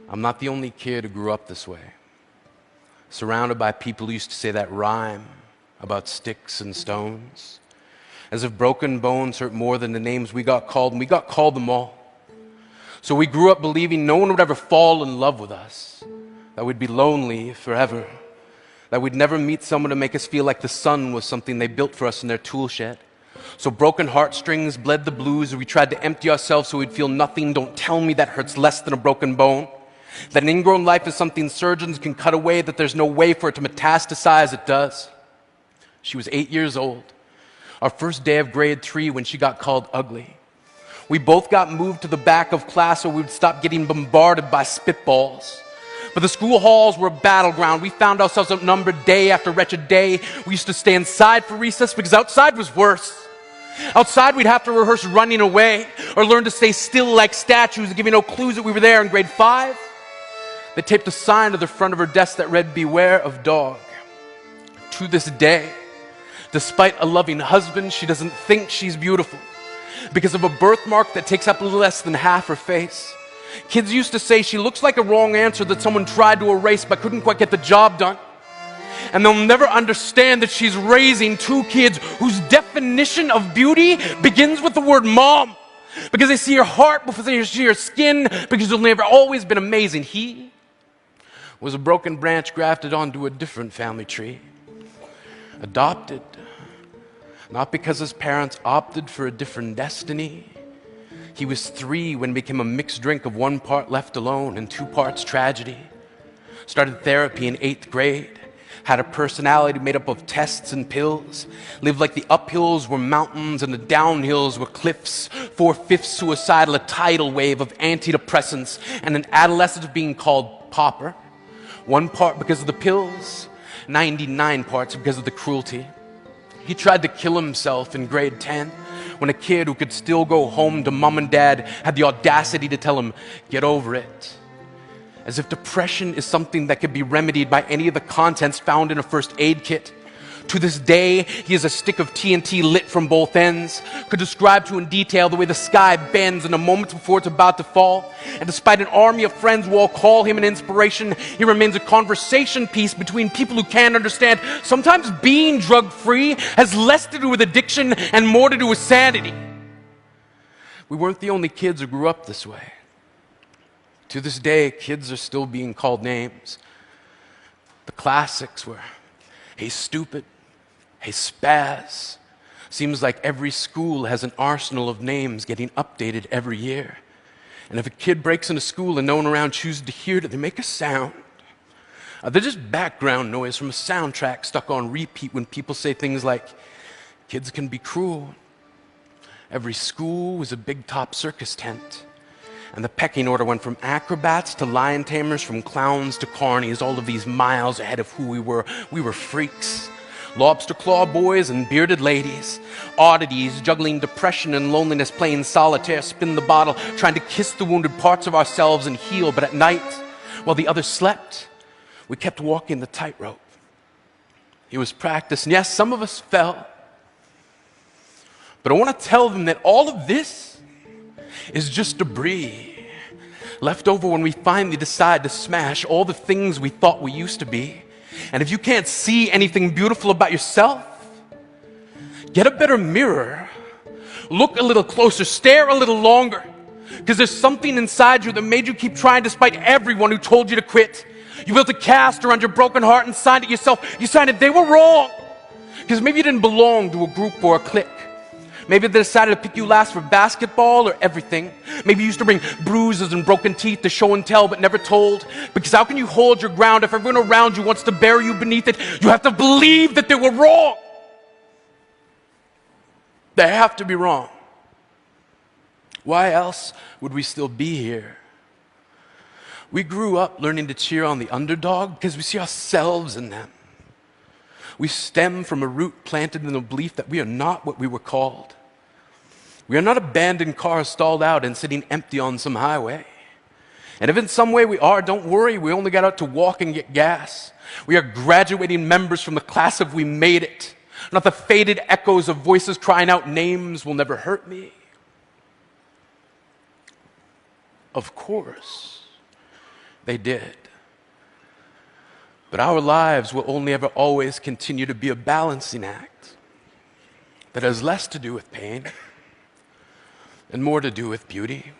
I'm not the only kid who grew up this way, surrounded by people who used to say that rhyme about sticks and stones, as if broken bones hurt more than the names we got called, and we got called them all. So we grew up believing no one would ever fall in love with us, that we'd be lonely forever, that we'd never meet someone to make us feel like the sun was something they built for us in their tool shed. So broken heartstrings bled the blues, and we tried to empty ourselves so we'd feel nothing. Don't tell me that hurts less than a broken bone. That an ingrown life is something surgeons can cut away, that there's no way for it to metastasize. It does. She was 8 years old, our first day of grade 3, when she got called ugly. We both got moved to the back of class so we would stop getting bombarded by spitballs. But the school halls were a battleground. We found ourselves outnumbered day after wretched day. We used to stay inside for recess because outside was worse. Outside, we'd have to rehearse running away or learn to stay still like statues, giving no clues that we were there. In grade 5, they taped a sign to the front of her desk that read, "Beware of dog." To this day, despite a loving husband, she doesn't think she's beautiful because of a birthmark that takes up a little less than half her face. Kids used to say she looks like a wrong answer that someone tried to erase but couldn't quite get the job done. And they'll never understand that she's raising 2 kids whose definition of beauty begins with the word mom. Because they see her heart before they see her skin, because she'll never always been amazing. He was a broken branch grafted onto a different family tree. Adopted, not because his parents opted for a different destiny. He was 3 when it became a mixed drink of 1 part left alone and 2 parts tragedy. Started therapy in 8th grade. Had a personality made up of tests and pills. Lived like the uphills were mountains and the downhills were cliffs. 4/5 suicidal, a tidal wave of antidepressants, and an adolescent of being called pauper. 1 part because of the pills, 99 parts because of the cruelty. He tried to kill himself in grade 10 when a kid who could still go home to mom and dad had the audacity to tell him, "Get over it." As if depression is something that could be remedied by any of the contents found in a first aid kit. To this day, he is a stick of TNT lit from both ends, could describe to in detail the way the sky bends in a moment before it's about to fall. And despite an army of friends who all call him an inspiration, he remains a conversation piece between people who can't understand. Sometimes being drug-free has less to do with addiction and more to do with sanity. We weren't the only kids who grew up this way. To this day, kids are still being called names. The classics were, "Hey stupid," "Hey spaz." Seems like every school has an arsenal of names getting updated every year. And if a kid breaks into school and no one around chooses to hear it, they make a sound. They're just background noise from a soundtrack stuck on repeat when people say things like, "Kids can be cruel." Every school was a big top circus tent. And the pecking order went from acrobats to lion tamers, from clowns to carnies, all of these miles ahead of who we were. We were freaks. Lobster claw boys and bearded ladies. Oddities, juggling depression and loneliness, playing solitaire, spin the bottle, trying to kiss the wounded parts of ourselves and heal. But at night, while the others slept, we kept walking the tightrope. It was practice, and yes, some of us fell. But I want to tell them that all of this is just debris left over when we finally decide to smash all the things we thought we used to be. And if you can't see anything beautiful about yourself, get a better mirror, look a little closer, stare a little longer, because there's something inside you that made you keep trying despite everyone who told you to quit. You built a cast around your broken heart and signed it yourself. You signed it, they were wrong, because maybe you didn't belong to a group or a clique. Maybe they decided to pick you last for basketball or everything. Maybe you used to bring bruises and broken teeth to show and tell but never told. Because how can you hold your ground if everyone around you wants to bury you beneath it? You have to believe that they were wrong. They have to be wrong. Why else would we still be here? We grew up learning to cheer on the underdog because we see ourselves in them. We stem from a root planted in the belief that we are not what we were called. We are not abandoned cars stalled out and sitting empty on some highway. And if in some way we are, don't worry, we only got out to walk and get gas. We are graduating members from the class of We Made It, not the faded echoes of voices crying out, "Names will never hurt me." Of course, They did. But our lives will only ever always continue to be a balancing act that has less to do with pain and more to do with beauty.